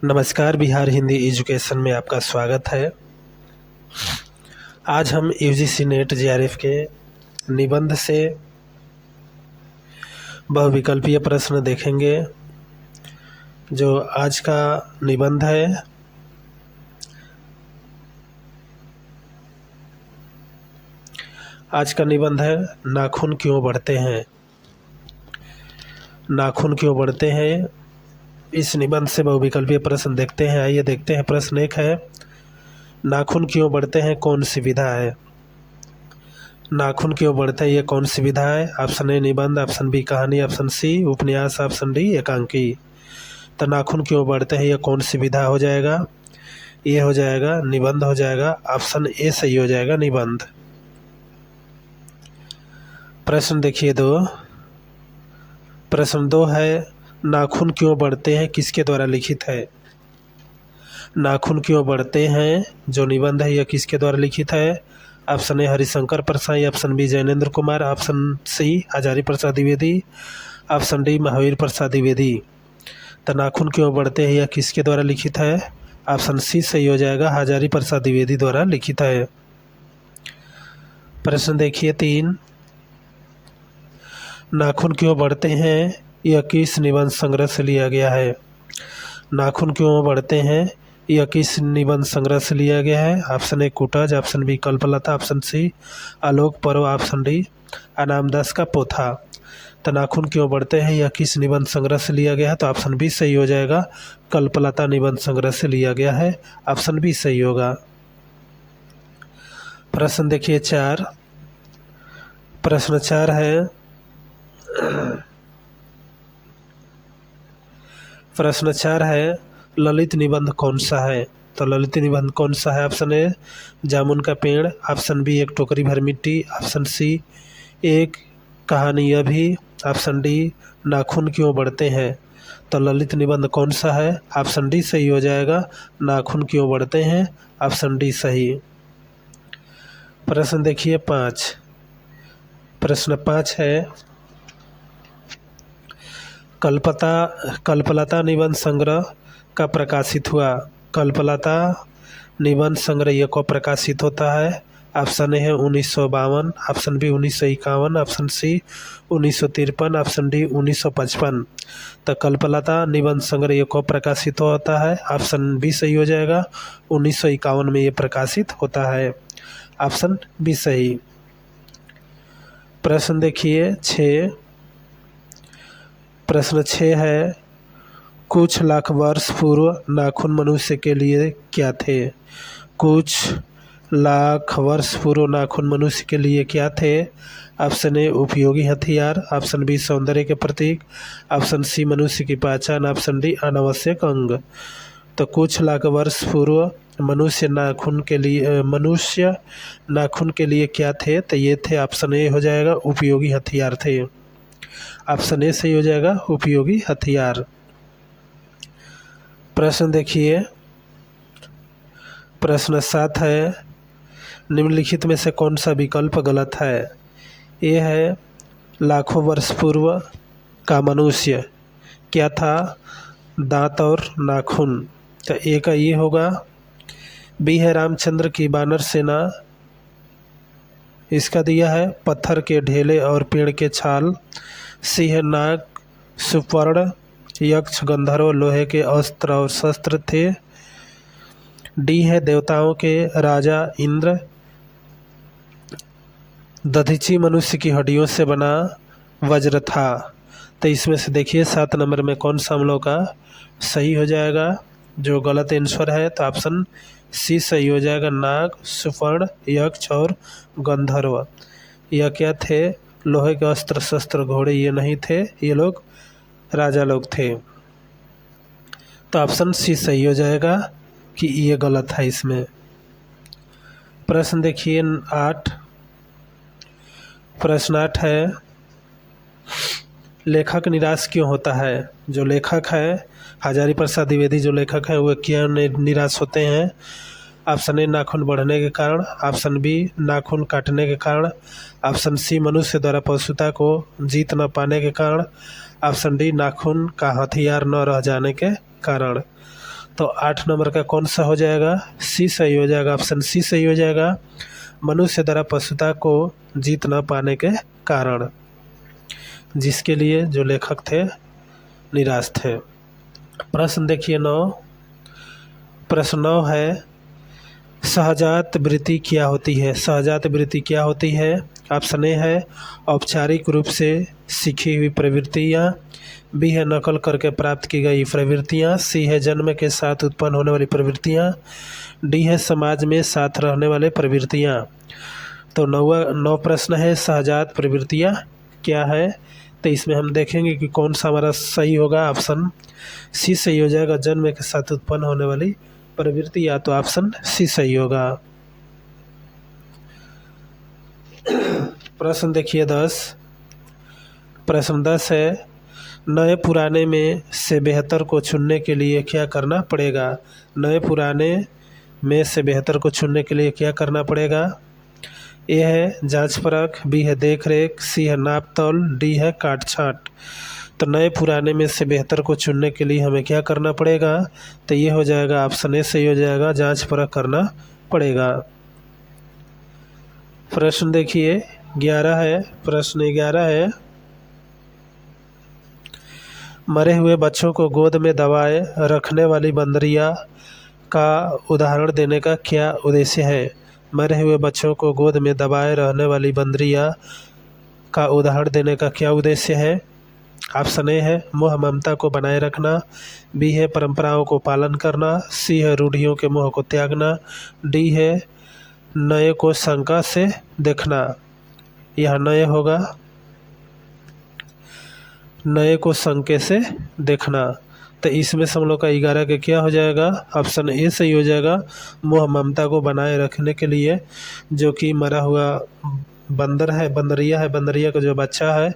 नमस्कार, बिहार हिंदी एजुकेशन में आपका स्वागत है। आज हम यूजीसी नेट जेआरएफ के निबंध से बहुविकल्पीय प्रश्न देखेंगे। जो आज का निबंध है, नाखून क्यों बढ़ते हैं। नाखून क्यों बढ़ते हैं, इस निबंध से बहुविकल्पीय प्रश्न देखते हैं। आइए देखते हैं। प्रश्न 1 है, नाखून क्यों बढ़ते हैं, कौन सी विधा है। नाखून क्यों बढ़ते हैं, ये कौन सी विधा है। ऑप्शन ए निबंध, ऑप्शन बी कहानी, ऑप्शन सी उपन्यास, ऑप्शन डी एकांकी। तो नाखून क्यों बढ़ते हैं, ये कौन सी विधा हो जाएगा। ये हो जाएगा निबंध हो जाएगा। ऑप्शन ए सही हो जाएगा, निबंध। प्रश्न देखिए 2। प्रश्न 2 है, नाखून क्यों बढ़ते हैं, किसके द्वारा लिखित है। नाखून क्यों बढ़ते हैं जो निबंध है, यह किसके द्वारा लिखित है। Option A Harishankar Parsai, option B Jainendra Kumar, option C Hazari Prasad Dwivedi, option D Mahavir Prasad Dwivedi. तो नाखून क्यों बढ़ते हैं, यह किसके द्वारा लिखित है। ऑप्शन सी सही हो जाएगा, हजारी प्रसाद द्विवेदी द्वारा लिखित है। प्रश्न देखिए 3। नाखून क्यों बढ़ते हैं, यह किस निबंध संग्रह से लिया गया है। नाखून क्यों बढ़ते हैं, यह किस निबंध संग्रह से लिया गया है। Option A Kutaj, option B Kalpalata, option C Alok Parv, option D अनामदास का पोथा। तो नाखून क्यों बढ़ते हैं, यह किस निबंध संग्रह से लिया गया है। तो ऑप्शन बी सही हो जाएगा, कल्पलता निबंध संग्रह से लिया गया है। ऑप्शन बी सही होगा। प्रश्न देखिए 4। प्रश्न 4 है, प्रश्न 4 है, ललित निबंध कौन सा है। तो ललित निबंध कौन सा है। ऑप्शन ए जामुन का पेड़, ऑप्शन बी एक टोकरी भर मिट्टी, ऑप्शन सी एक कहानी अभी, ऑप्शन डी नाखून क्यों बढ़ते हैं। तो ललित निबंध कौन सा है। ऑप्शन डी सही हो जाएगा, नाखून क्यों बढ़ते हैं। ऑप्शन डी सही। प्रश्न देखिए 5। प्रश्न 5 है, कल्पलता निबंध संग्रह का प्रकाशित हुआ। कल्पलता निबंध संग्रह ये कब प्रकाशित होता है। ऑप्शन ए है 1952, option B 1951, option C 1953, option D 1955। तो कल्पलता निबंध संग्रह ये कब प्रकाशित होता है। ऑप्शन बी सही हो जाएगा, 1951 में ये प्रकाशित होता है। ऑप्शन बी सही। प्रश्न देखिए 6। प्रश्न 6 है, कुछ लाख वर्ष पूर्व नाखून मनुष्य के लिए क्या थे। कुछ लाख वर्ष पूर्व नाखून मनुष्य के लिए क्या थे। ऑप्शन ए उपयोगी हथियार, ऑप्शन बी सौंदर्य के प्रतीक, ऑप्शन सी मनुष्य की पहचान, ऑप्शन डी अनावश्यक अंग। तो कुछ लाख वर्ष पूर्व मनुष्य नाखून के लिए क्या थे। तो ये थे, ऑप्शन ए हो जाएगा, उपयोगी हथियार थे। ऑप्शन ए सही हो जाएगा, उपयोगी हथियार। प्रश्न देखिए प्रश्न 7 है, निम्नलिखित में से कौन सा विकल्प गलत है। ये है, लाखों वर्ष पूर्व का मनुष्य क्या था, दांत और नाखून। तो ए का ये होगा। बी है, रामचंद्र की वानर सेना, इसका दिया है पत्थर के ढेले और पेड़ के छाल। सी है, नाग सुपर्ण यक्ष गंधर्व लोहे के अस्त्र और शस्त्र थे। डी है, देवताओं के राजा इंद्र दधीची मनुष्य की हड्डियों से बना वज्र था। तो इसमें से देखिए 7 नंबर में कौन सा हम लोग का सही हो जाएगा। जो गलत आंसर है, तो ऑप्शन सी सही हो जाएगा, नाग सुपर्ण यक्ष और गंधर्व। यह क्या थे, लोहे के अस्त्र शस्त्र घोड़े ये नहीं थे, ये लोग राजा लोग थे। तो ऑप्शन सी सही हो जाएगा कि ये गलत है इसमें। प्रश्न देखिए 8। प्रश्न 8 है, लेखक निराश क्यों होता है। जो लेखक है हजारी प्रसाद द्विवेदी, जो लेखक है वो क्यों निराश होते हैं। ऑप्शन ए नाखून बढ़ने के कारण, ऑप्शन बी नाखून काटने के कारण, ऑप्शन सी मनुष्य द्वारा पशुता को जीत न पाने के कारण, ऑप्शन डी नाखून का हथियार न रह जाने के कारण। तो 8 नंबर का कौन सा हो जाएगा, सी सही हो जाएगा, ऑप्शन सी सही हो जाएगा। मनुष्य द्वारा पशुता को जीत न पाने के कारण, जिसके लिए जो लेखक थे निराश थे। प्रश्न देखिए 9, प्रश्न 9 है सहजात वृत्ति क्या होती है। सहजात वृत्ति क्या होती है। ऑप्शन ए है औपचारिक रूप से सीखी हुई प्रवृत्तियाँ, बी है नकल करके प्राप्त की गई प्रवृत्तियाँ, सी है जन्म के साथ उत्पन्न होने वाली प्रवृत्तियाँ, डी है समाज में साथ रहने वाले प्रवृत्तियाँ। तो 9 प्रश्न है सहजात प्रवृत्तियाँ क्या है। तो इसमें हम देखेंगे कि कौन सा हमारा सही होगा। ऑप्शन सी सही हो जाएगा, जन्म के साथ उत्पन्न होने वाली प्रवृत्ति, या तो ऑप्शन सी सही होगा। प्रश्न देखिए 10, प्रश्न 10 है नए पुराने में से बेहतर को चुनने के लिए क्या करना पड़ेगा। नए पुराने में से बेहतर को चुनने के लिए क्या करना पड़ेगा। ए है जांच परख, बी है देख रेख, सी है नाप तौल, डी है काट छाँट। तो नए पुराने में से बेहतर को चुनने के लिए हमें क्या करना पड़ेगा। तो ये हो जाएगा ऑप्शन ए सही हो जाएगा, जांच परख करना पड़ेगा। प्रश्न देखिए 11 है, प्रश्न 11 है मरे हुए बच्चों को गोद में दबाए रखने वाली बंदरिया का उदाहरण देने का क्या उद्देश्य है। मरे हुए बच्चों को गोद में दबाए रहने वाली बंदरिया का उदाहरण देने का क्या उद्देश्य है। ऑप्शन ए है मोह ममता को बनाए रखना, बी है परंपराओं को पालन करना, सी है रूढ़ियों के मोह को त्यागना, डी है नए को शंका से देखना। यह नए होगा, नए को शंके से देखना। तो इसमें से हम लोग का 11 के क्या हो जाएगा, ऑप्शन ए सही हो जाएगा, मोह ममता को बनाए रखने के लिए जो कि मरा हुआ बंदर है, बंदरिया है, बंदरिया का जो बच्चा है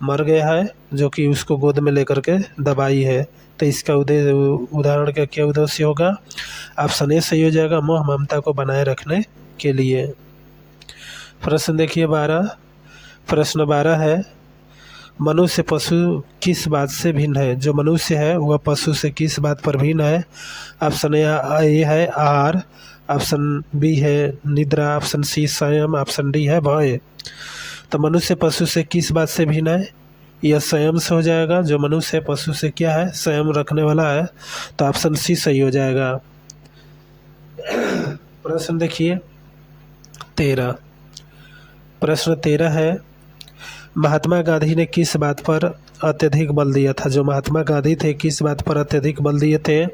मर गया है, जो कि उसको गोद में लेकर के दबाई है। तो इसका उदाहरण का क्या उद्देश्य होगा। ऑप्शन ए सही हो जाएगा, मोह ममता को बनाए रखने के लिए। प्रश्न देखिए 12, प्रश्न 12 है मनुष्य पशु किस बात से भिन्न है। जो मनुष्य है वह पशु से किस बात पर भिन्न है। ऑप्शन ए है आहार, ऑप्शन बी है निद्रा, ऑप्शन सी संयम, ऑप्शन डी है भय। तो मनुष्य पशु से किस बात से भिन्न है, यह संयम से हो जाएगा। जो मनुष्य पशु से क्या है, संयम रखने वाला है, तो ऑप्शन सी सही हो जाएगा। प्रश्न देखिए 13, प्रश्न 13 है महात्मा गांधी ने किस बात पर अत्यधिक बल दिया था। जो महात्मा गांधी थे किस बात पर अत्यधिक बल दिए थे।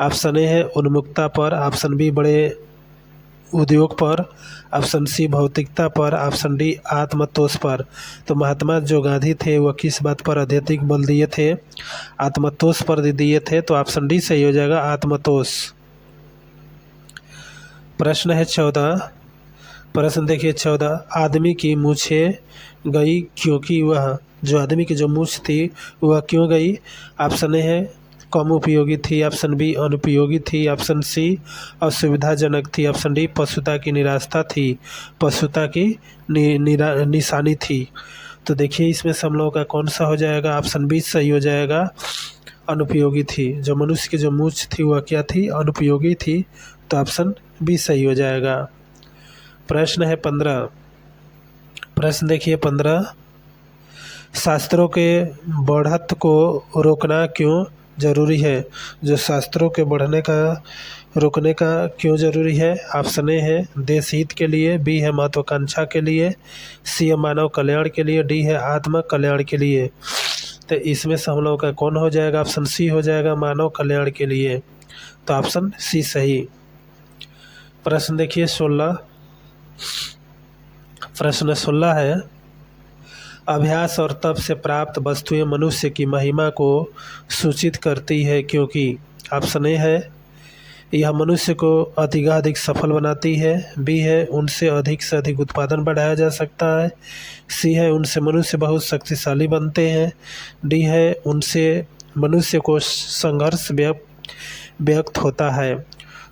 ऑप्शन ए है उन्मुक्तता पर, ऑप्शन बी बड़े उद्योग पर, ऑप्शन सी भौतिकता पर, ऑप्शन डी आत्मतोष पर। तो महात्मा जो गांधी थे वह किस बात पर अत्यधिक बल दिए थे, आत्मतोष पर दिए थे। तो ऑप्शन डी सही हो जाएगा, आत्मतोष। प्रश्न है 14, प्रश्न देखिए 14 आदमी की मूछें गई क्योंकि वह, जो आदमी की जो मूछ थी वह क्यों गई। ऑप्शन ए है कम उपयोगी थी, ऑप्शन बी अनुपयोगी थी, ऑप्शन सी असुविधाजनक थी, ऑप्शन डी पशुता की निराशा थी, पशुता की निशानी थी। तो देखिए इसमें से हम लोगों का कौन सा हो जाएगा। ऑप्शन बी सही हो जाएगा, अनुपयोगी थी। जो मनुष्य की जो मूछ थी वह क्या थी, अनुपयोगी थी। तो ऑप्शन बी सही हो जाएगा। प्रश्न है 15, प्रश्न देखिए 15 शास्त्रों के बढ़त को रोकना क्यों जरूरी है। जो शास्त्रों के बढ़ने का रोकने का क्यों जरूरी है। ऑप्शन ए है देश हित के लिए, बी है महत्वाकांक्षा के लिए, सी है मानव कल्याण के लिए, डी है आत्म कल्याण के लिए। तो इसमें से हम लोगों का कौन हो जाएगा, ऑप्शन सी हो जाएगा, मानव कल्याण के लिए। तो ऑप्शन सी सही। प्रश्न देखिए 16, प्रश्न 16 है अभ्यास और तप से प्राप्त वस्तुएं मनुष्य की महिमा को सूचित करती है क्योंकि। ऑप्शन ए है यह मनुष्य को अधिक सफल बनाती है, बी है उनसे अधिक से अधिक उत्पादन बढ़ाया जा सकता है, सी है उनसे मनुष्य बहुत शक्तिशाली बनते हैं, डी है उनसे मनुष्य को संघर्ष व्यक्त होता है।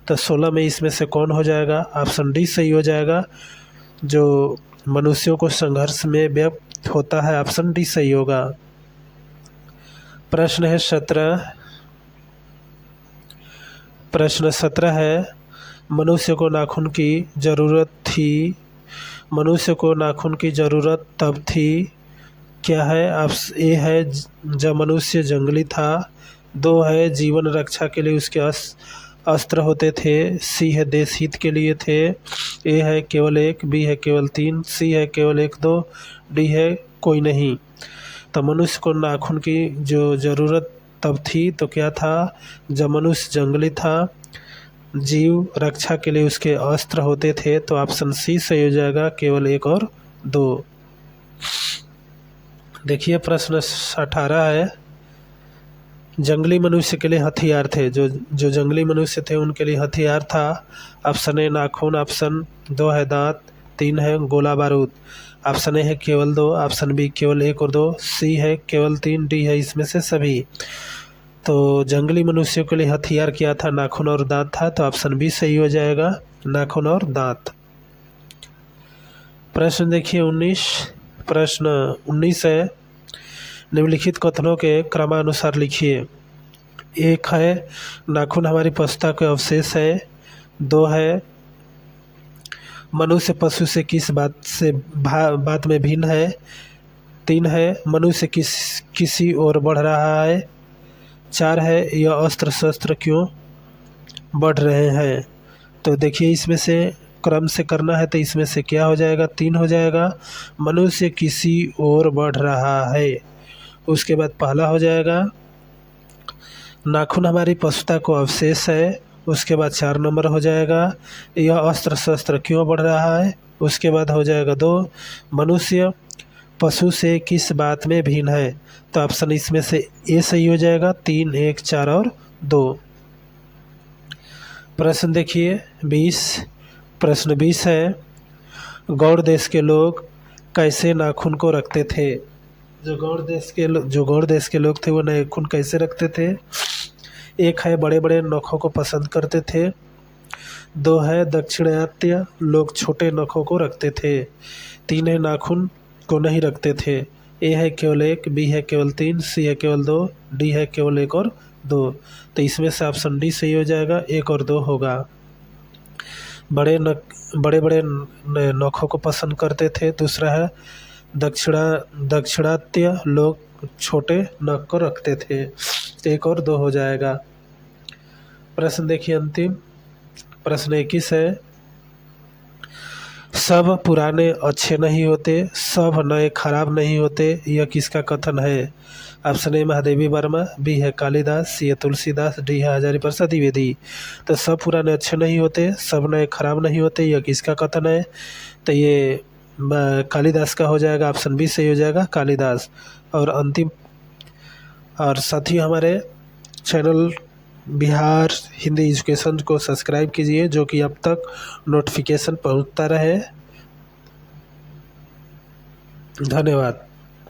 तो 16 में इसमें से कौन हो जाएगा, ऑप्शन डी सही हो जाएगा, जो मनुष्यों को संघर्ष में व्यक्त होता है, ऑप्शन डी सही होगा। प्रश्न है 17, प्रश्न 17 है, मनुष्य को नाखून की ज़रूरत थी। मनुष्य को नाखून की ज़रूरत तब थी, क्या है? ए है जब मनुष्य जंगली था। 2 है जीवन रक्षा के लिए उसके अस्त्र होते थे। सी है देश हित के लिए थे। ए है केवल 1, बी है केवल 3, सी है केवल 1 2, डी है कोई नहीं। तो मनुष्य को नाखून की जो ज़रूरत तब थी तो क्या था? जब मनुष्य जंगली था, जीव रक्षा के लिए उसके अस्त्र होते थे। तो ऑप्शन सी सही हो जाएगा, केवल 1 और 2। देखिए प्रश्न 18 है, जंगली मनुष्य के लिए हथियार थे। जो जंगली मनुष्य थे उनके लिए हथियार था। ऑप्शन ए नाखून, ऑप्शन 2 है दांत, 3 है गोला बारूद, ऑप्शन ए है केवल 2, ऑप्शन बी केवल 1 और 2, सी है केवल 3, डी है इसमें से सभी। तो जंगली मनुष्यों के लिए हथियार क्या था? नाखून और दांत था। तो ऑप्शन बी सही हो जाएगा, नाखून और दांत। प्रश्न देखिए 19। प्रश्न 19 है, निम्नलिखित कथनों के क्रमानुसार लिखिए। 1 है नाखून हमारी पशुता के अवशेष है। 2 है मनुष्य पशु से किस बात में भिन्न है। 3 है मनुष्य किसी ओर बढ़ रहा है। 4 है यह अस्त्र शस्त्र क्यों बढ़ रहे हैं। तो देखिए इसमें से क्रम से करना है तो इसमें से क्या हो जाएगा? 3 हो जाएगा, मनुष्य किसी ओर बढ़ रहा है। उसके बाद पहला हो जाएगा नाखून हमारी पशुता को अवशेष है। उसके बाद 4 नंबर हो जाएगा यह अस्त्र शस्त्र क्यों बढ़ रहा है। उसके बाद हो जाएगा 2 मनुष्य पशु से किस बात में भिन्न है। तो ऑप्शन इसमें से ए सही हो जाएगा, 3 1 4 और 2। प्रश्न देखिए 20। प्रश्न 20 है, गौड़ देश के लोग कैसे नाखून को रखते थे। जो गौड़ देश के लोग थे वो नाखून कैसे रखते थे। 1 है बड़े बड़े नखों को पसंद करते थे। 2 है दक्षिणात्य लोग छोटे नखों को रखते थे। 3 है नाखून को नहीं रखते थे। ए है केवल 1, बी है केवल 3, सी है केवल 2, डी है केवल 1 और 2। तो इसमें से ऑप्शन डी सही हो जाएगा, 1 और 2 होगा। बड़े बड़े नखों को पसंद करते थे। दूसरा है दक्षिणात्य लोग छोटे नख को रखते थे। 1 और 2 हो जाएगा। प्रश्न देखिए अंतिम, प्रश्न 21 है, सब पुराने अच्छे नहीं होते, सब नए खराब नहीं होते, यह किसका कथन है। Option A Mahadevi Varma, B है कालिदास, सी है तुलसीदास, डी है हजारी प्रसाद द्विवेदी। तो सब पुराने अच्छे नहीं होते, सब नए खराब नहीं होते, यह किसका कथन है। तो ये कालिदास का हो जाएगा, ऑप्शन बी सही हो जाएगा, कालिदास। और अंतिम और साथ ही हमारे चैनल बिहार हिंदी एजुकेशन को सब्सक्राइब कीजिए, जो कि अब तक नोटिफिकेशन पहुंचता रहे। धन्यवाद।